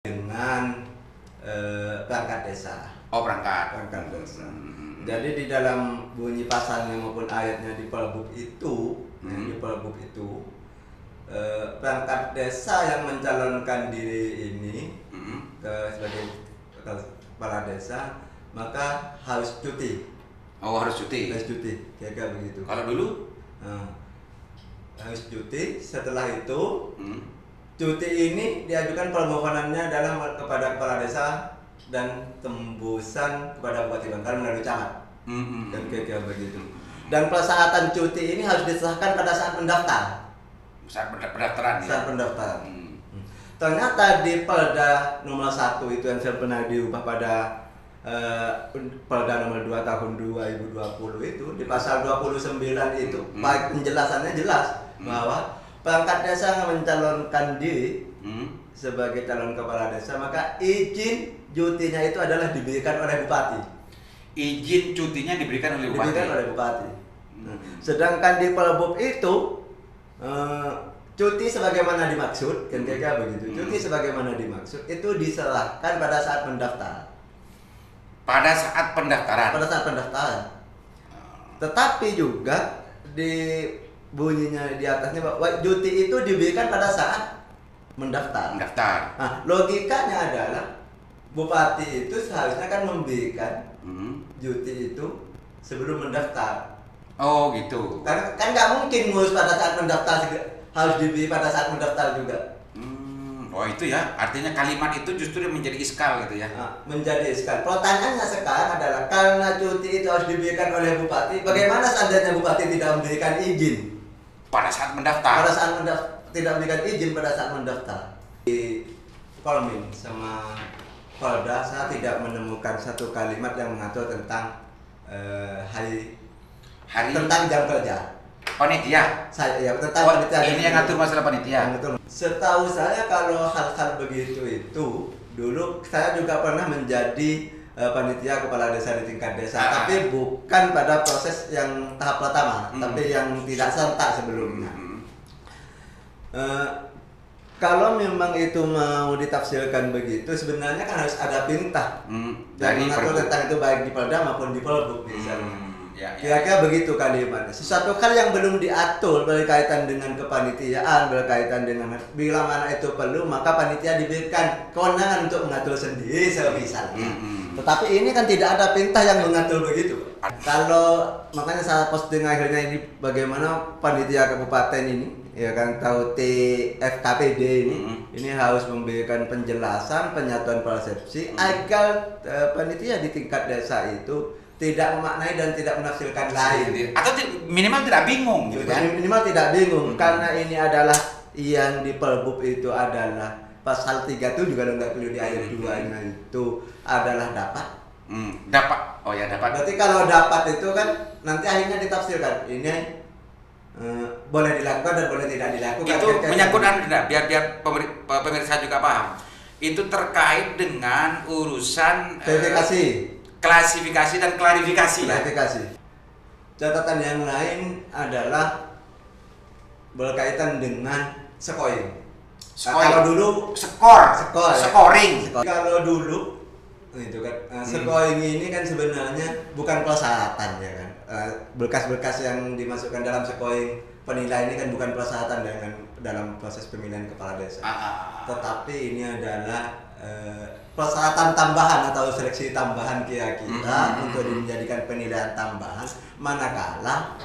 dengan perangkat desa. Oh, perangkat Desa. Jadi di dalam bunyi pasalnya maupun ayatnya di Pelbub itu, perangkat desa yang mencalonkan diri ini sebagai kepala desa maka harus cuti. Oh, harus cuti. Kira-kira begitu. Kalau dulu harus cuti. Setelah itu cuti ini diajukan permohonannya adalah kepada kepala desa dan tembusan kepada Bupati Bangkalan melalui camat. Dan kira-kira begitu. Dan persyaratan cuti ini harus disahkan pada saat mendaftar. Saat pendaftaran. Ternyata di Perda nomor 1 itu yang saya pernah diubah pada Perda nomor 2 tahun 2020 itu di pasal 29 itu penjelasannya jelas bahwa perangkat desa yang mencalonkan diri sebagai calon kepala desa maka izin cutinya itu adalah diberikan oleh bupati. Izin cutinya diberikan oleh bupati. Sedangkan di Pelbub itu cuti sebagaimana dimaksud, kan kira-kira begitu. Cuti sebagaimana dimaksud itu diserahkan pada saat mendaftar. Pada saat pendaftaran. Tetapi juga di bunyinya di atasnya bahwa cuti itu diberikan pada saat mendaftar. Nah, logikanya adalah bupati itu seharusnya kan memberikan cuti itu sebelum mendaftar. Oh gitu. Kan nggak mungkin ngurus pada saat mendaftar, harus diberi pada saat mendaftar juga. Oh itu ya, artinya kalimat itu justru menjadi iskal gitu ya. Nah, menjadi iskal. Pertanyaannya sekarang adalah karena cuti itu harus diberikan oleh bupati, bagaimana seandainya bupati tidak memberikan izin pada saat mendaftar? Tidak memberikan izin pada saat mendaftar. Di Kolmin sama Polda saya tidak menemukan satu kalimat yang mengatur tentang hari tentang jam kerja. Panitia? Tentang panitia. Ini yang ngatur masalah panitia? Setahu saya kalau hal-hal begitu itu dulu saya juga pernah menjadi panitia kepala desa di tingkat desa, tapi bukan pada proses yang tahap pertama, tapi yang tidak serentak sebelumnya. Kalau memang itu mau ditafsirkan begitu, sebenarnya kan harus ada perintah yang mengatur tentang itu baik di Polda maupun di Pelbub misalnya. Kira-kira begitu kalimatnya. Sesuatu hal yang belum diatur berkaitan dengan kepanitiaan, berkaitan dengan bila mana itu perlu, maka panitia diberikan kewenangan untuk mengatur sendiri misalnya. Tetapi ini kan tidak ada perintah yang mengatur begitu. Kalau makanya saya posting akhirnya ini bagaimana panitia kabupaten ini, ya kan tahu TFKPD ini harus memberikan penjelasan, penyatuan persepsi agar panitia di tingkat desa itu tidak memaknai dan tidak menafsirkan lain, atau minimal tidak bingung gitu kan? Minimal tidak bingung karena ini adalah yang di Pelbub itu adalah pasal 3 itu juga nggak perlu di ayat 2-nya itu adalah dapat. Dapat. Oh ya dapat. Berarti kalau dapat itu kan nanti akhirnya ditafsirkan ini boleh dilakukan dan boleh tidak dilakukan. Itu menyangkut tidak? Biar pemirsa juga paham. Itu terkait dengan urusan klasifikasi dan klarifikasi. Catatan yang lain adalah berkaitan dengan scoring. Kalau dulu scoring. Kalau dulu itu kan scoring ini kan sebenarnya bukan persyaratan ya kan. Berkas-berkas yang dimasukkan dalam scoring penilaian ini kan bukan persyaratan dalam proses pemilihan kepala desa. Tetapi ini adalah persyaratan tambahan atau seleksi tambahan kira-kira untuk menjadikan penilaian tambahan manakala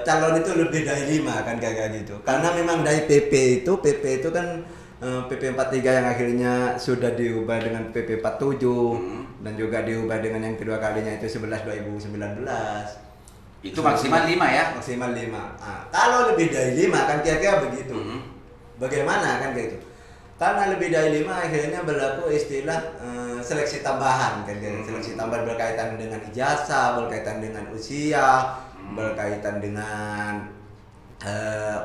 calon itu lebih dari 5 kan kayak gitu. Karena memang dari PP itu kan PP 43 yang akhirnya sudah diubah dengan PP 47 dan juga diubah dengan yang kedua kalinya itu 11/2019. Itu maksimal 5 ya? Maksimal 5. Kalau lebih dari 5 kan kira-kira begitu. Bagaimana kan kayak gitu? Karena lebih dari 5 akhirnya berlaku istilah seleksi tambahan kan, seleksi tambahan berkaitan dengan ijazah, berkaitan dengan usia, berkaitan dengan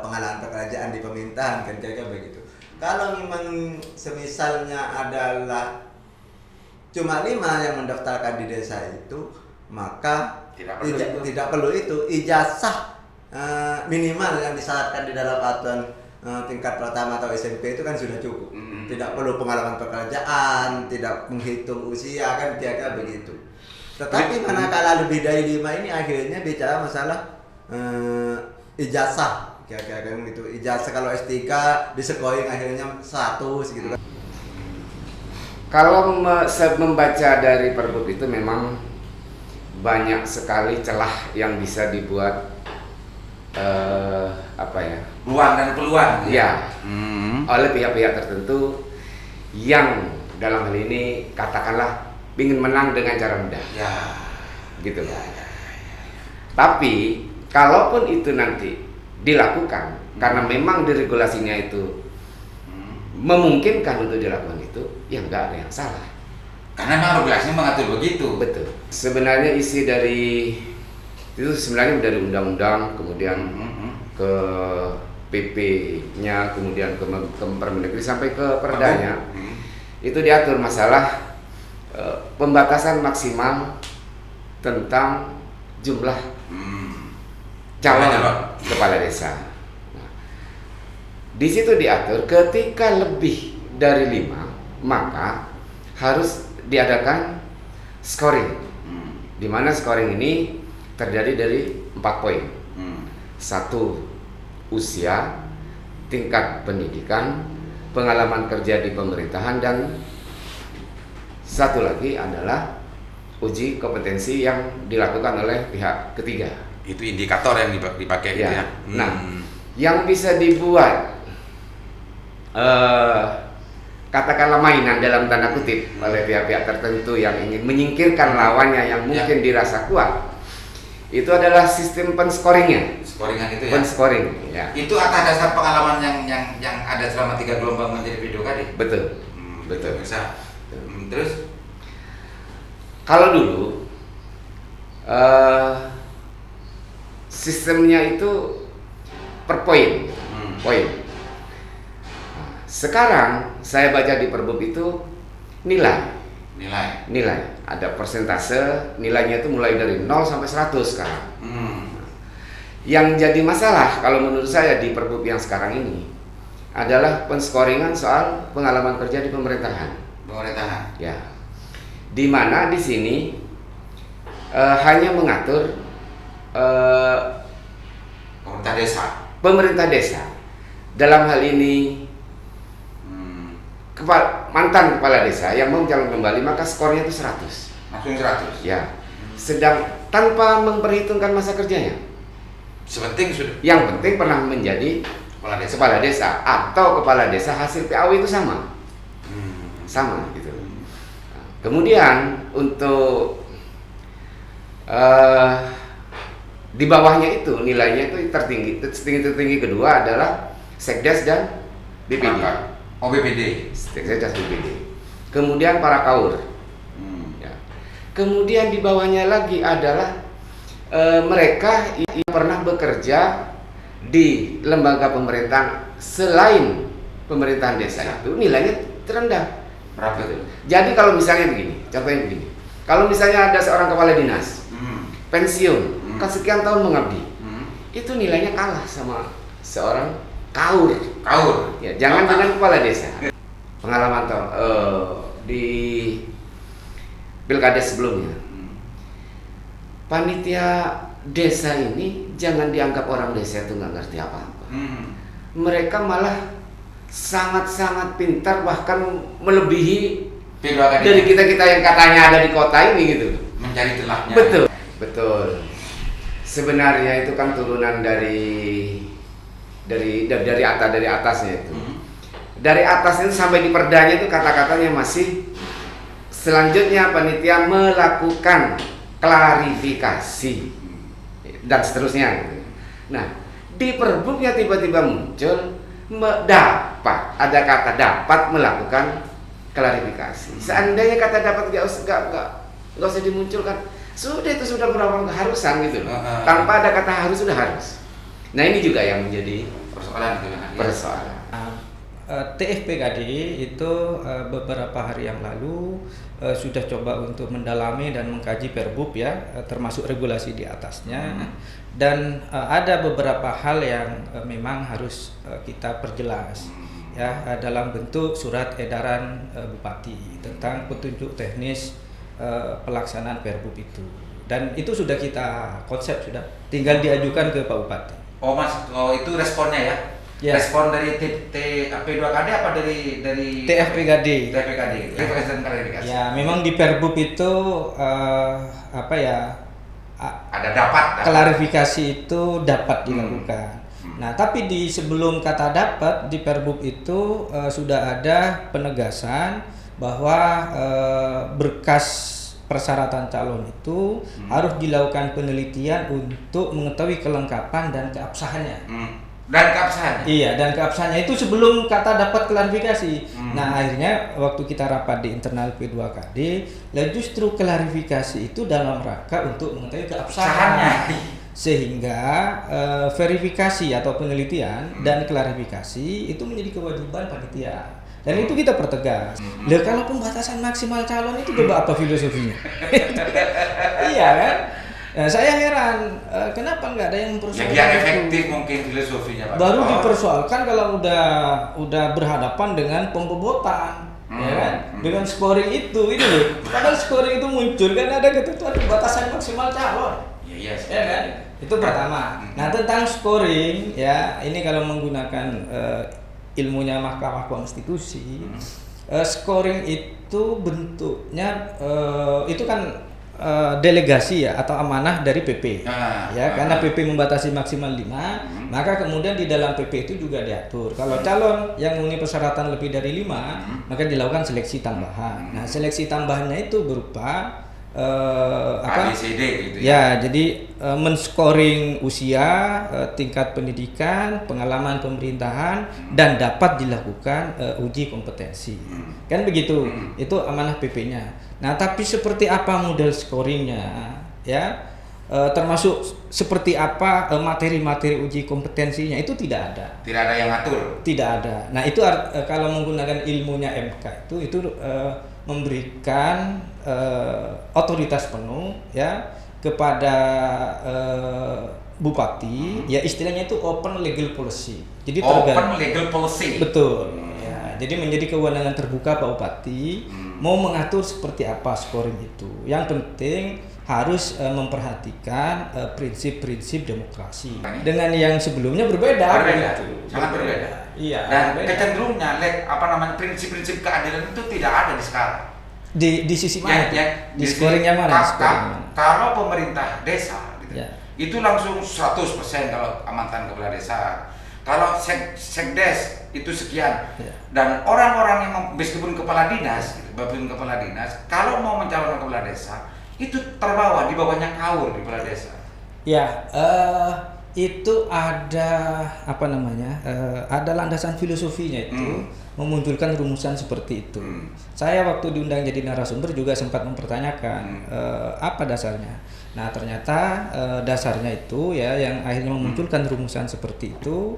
pengalaman pekerjaan di pemerintahan kan kira-kira begitu. Kalau memang semisalnya adalah cuma 5 yang mendaftarkan di desa itu, maka tidak perlu itu ijazah minimal yang disyaratkan di dalam aturan tingkat pertama atau SMP itu kan sudah cukup. Tidak perlu pengalaman pekerjaan, tidak menghitung usia, kan kira-kira begitu. Tetapi manakala lebih dari 5 ini akhirnya bicara masalah ijazah, kira-kira gitu. Ijazah kalau S3 di-scoring akhirnya 100 gitu kan. Kalau membaca dari Perbup itu memang banyak sekali celah yang bisa dibuat peluang dan peluang ya oleh pihak-pihak tertentu yang dalam hal ini katakanlah ingin menang dengan cara mudah ya gitu. Tapi kalaupun itu nanti dilakukan karena memang di regulasinya itu memungkinkan untuk dilakukan itu, ya nggak ada yang salah. Karena memang regulasinya mengatur begitu. Betul. Sebenarnya isi dari itu sebenarnya dari undang-undang, kemudian ke PP-nya, kemudian ke Permendagri sampai ke Perdanya. Itu diatur masalah pembatasan maksimal tentang jumlah calon kepala desa. Di situ diatur ketika lebih dari 5 maka harus diadakan scoring, di mana scoring ini terdiri dari 4 poin. 1. Usia, tingkat pendidikan, pengalaman kerja di pemerintahan, dan satu lagi adalah uji kompetensi yang dilakukan oleh pihak ketiga. Itu indikator yang dipakai gitu ya. Nah, yang bisa dibuat katakanlah mainan dalam tanda kutip oleh pihak-pihak tertentu yang ingin menyingkirkan lawannya yang mungkin dirasa kuat, itu adalah sistem penscoringnya. Scoringan itu ya. Penscoring, ya. Itu atas dasar pengalaman yang ada selama 3 gelombang menjadi video tadi. Betul. Betul. Bisa. Terus kalau dulu sistemnya itu per poin. Poin. Sekarang saya baca di Perbup itu nilai. Ada persentase, nilainya itu mulai dari 0 sampai 100 sekarang. Yang jadi masalah kalau menurut saya di Perbup yang sekarang ini adalah penscoringan soal pengalaman kerja di pemerintahan. Ya. Di mana di sini hanya mengatur pemerintah desa. Dalam hal ini mantan kepala desa yang mau calon kembali, maka skornya itu 100. Langsung 100. Ya. Sedang tanpa memperhitungkan masa kerjanya. Yang penting pernah menjadi kepala desa atau kepala desa hasil PAW itu sama. Sama gitu. Nah, kemudian untuk di bawahnya itu nilainya itu tertinggi kedua adalah Sekdes dan BPD. BPD. Sekdes dan BPD. Kemudian para kaur. Ya. Kemudian di bawahnya lagi adalah mereka yang pernah bekerja di lembaga pemerintahan selain pemerintahan desa itu nilainya terendah. Berapa itu? Jadi kalau misalnya begini, contohnya begini. Kalau misalnya ada seorang kepala dinas pensiun, sekian tahun mengabdi, itu nilainya kalah sama seorang kaur. Ya, jangan dengan kepala desa. Pengalaman di pilkada sebelumnya, panitia desa ini jangan dianggap orang desa itu nggak ngerti apa-apa. Mereka malah sangat-sangat pintar, bahkan melebihi dari kita yang katanya ada di kota ini gitu. Mencari celahnya. Betul. Sebenarnya itu kan turunan dari atasnya itu. Dari atas itu sampai di Perdanya itu kata-katanya masih selanjutnya panitia melakukan klarifikasi dan seterusnya gitu. Nah, di Perbupnya tiba-tiba muncul ada kata dapat melakukan klarifikasi. Seandainya kata dapat nggak usah dimunculkan, itu sudah merupakan keharusan gitu loh. Tanpa ada kata harus sudah harus. Nah, ini juga yang menjadi persoalan. TFPKD itu beberapa hari yang lalu sudah coba untuk mendalami dan mengkaji Perbub ya, termasuk regulasi di atasnya, dan ada beberapa hal yang memang harus kita perjelas ya, dalam bentuk surat edaran Bupati tentang petunjuk teknis pelaksanaan Perbub itu, dan itu sudah kita konsep, sudah tinggal diajukan ke Pak Bupati. Oh Mas, itu responnya ya? Ya. Respon dari TP2KD apa dari TFPKD? TFPKD, Referensi dan Klarifikasi. Ya, memang di Perbub itu apa ya? Ada dapat. Klarifikasi itu dapat dilakukan. Nah, tapi di sebelum kata dapat di Perbub itu sudah ada penegasan bahwa berkas persyaratan calon itu harus dilakukan penelitian untuk mengetahui kelengkapan dan keabsahannya. Dan keabsahannya? Iya, dan keabsahannya itu sebelum kata dapat klarifikasi. Nah, akhirnya waktu kita rapat di internal P2KD, lah justru klarifikasi itu dalam rangka untuk mengetahui keabsahannya. Sehingga verifikasi atau penelitian dan klarifikasi itu menjadi kewajiban panitia. Dan itu kita pertegas. Lah kalau pembatasan maksimal calon itu coba apa filosofinya? Iya kan? Nah, saya heran, kenapa nggak ada yang mempersoalkan ya, biar itu? efektif mungkin filosofinya Pak. Baru dipersoalkan kalau udah berhadapan dengan pembobotan, ya kan? Dengan scoring itu loh. Padahal scoring itu muncul kan ada ketentuan batasan maksimal calon. Iya, Ya kan? Itu pertama. Nah, tentang scoring ya, ini kalau menggunakan ilmunya Mahkamah Konstitusi, scoring itu bentuknya itu kan delegasi ya atau amanah dari PP karena PP membatasi maksimal 5, maka kemudian di dalam PP itu juga diatur kalau calon yang memenuhi persyaratan lebih dari 5 maka dilakukan seleksi tambahan. Nah, seleksi tambahannya itu berupa ABCD gitu ya, jadi men-scoring usia, tingkat pendidikan, pengalaman pemerintahan, dan dapat dilakukan uji kompetensi. Kan begitu, itu amanah PP-nya. Nah, tapi seperti apa model scoringnya, ya, termasuk seperti apa materi-materi uji kompetensinya itu tidak ada. Tidak ada yang ngatur. Tidak ada. Nah, itu kalau menggunakan ilmunya MK itu memberikan otoritas penuh ya kepada Bupati, ya istilahnya itu open legal policy. Jadi open legal policy. Betul. Ya, jadi menjadi kewenangan terbuka Pak Bupati mau mengatur seperti apa scoring itu. Yang penting harus memperhatikan prinsip-prinsip demokrasi. Dengan yang sebelumnya berbeda. Sangat berbeda. Iya. Dan kecenderungannya prinsip-prinsip keadilan itu tidak ada di sekarang. Di sisi mana? Di scoringnya mana? Kalau pemerintah desa gitu, ya, itu langsung 100% kalau amatan kepala desa. Kalau sekdes itu sekian. Ya. Dan orang-orang yang meskipun kepala dinas, kalau mau mencalonkan kepala desa itu terbawa di bawahnya kaur di kepala desa. Ya, itu ada apa namanya? Ada landasan filosofinya itu memunculkan rumusan seperti itu. Saya waktu diundang jadi narasumber juga sempat mempertanyakan apa dasarnya. Nah, ternyata dasarnya itu ya yang akhirnya memunculkan rumusan seperti itu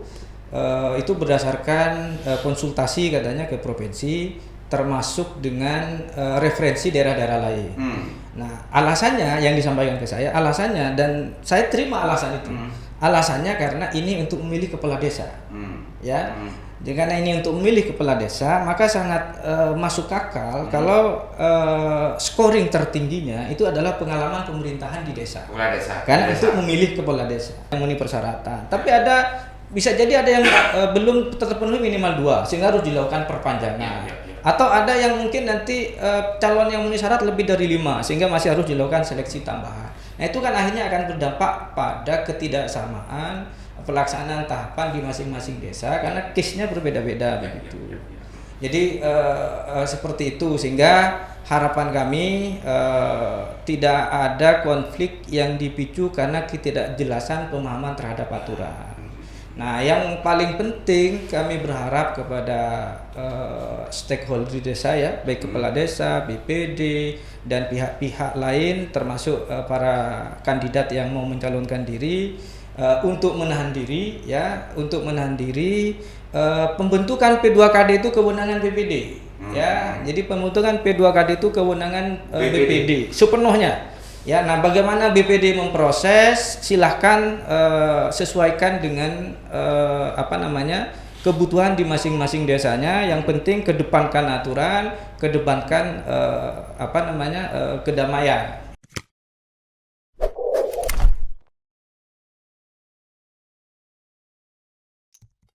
berdasarkan konsultasi katanya ke provinsi termasuk dengan referensi daerah-daerah lain. Nah, alasannya yang disampaikan ke saya, alasannya dan saya terima alasan itu. Alasannya karena ini untuk memilih kepala desa. Ya. Karena ini untuk memilih kepala desa, maka sangat masuk akal kalau scoring tertingginya itu adalah pengalaman pemerintahan di desa. Karena itu memilih kepala desa yang memenuhi persyaratan. Tapi bisa jadi ada yang belum terpenuhi minimal 2 sehingga harus dilakukan perpanjangan. Atau ada yang mungkin nanti calon yang memenuhi syarat lebih dari 5 sehingga masih harus dilakukan seleksi tambahan. Nah, itu kan akhirnya akan berdampak pada ketidaksamaan pelaksanaan tahapan di masing-masing desa karena case-nya berbeda-beda begitu. Jadi seperti itu sehingga harapan kami tidak ada konflik yang dipicu karena ketidakjelasan pemahaman terhadap aturan. Nah, yang paling penting kami berharap kepada stakeholder di desa ya, baik kepala desa, BPD dan pihak-pihak lain termasuk para kandidat yang mau mencalonkan diri untuk menahan diri pembentukan P2KD itu kewenangan BPD. Ya, jadi pembentukan P2KD itu kewenangan BPD sepenuhnya. Ya, nah bagaimana BPD memproses, silahkan sesuaikan dengan kebutuhan di masing-masing desanya. Yang penting kedepankan aturan, kedepankan kedamaian.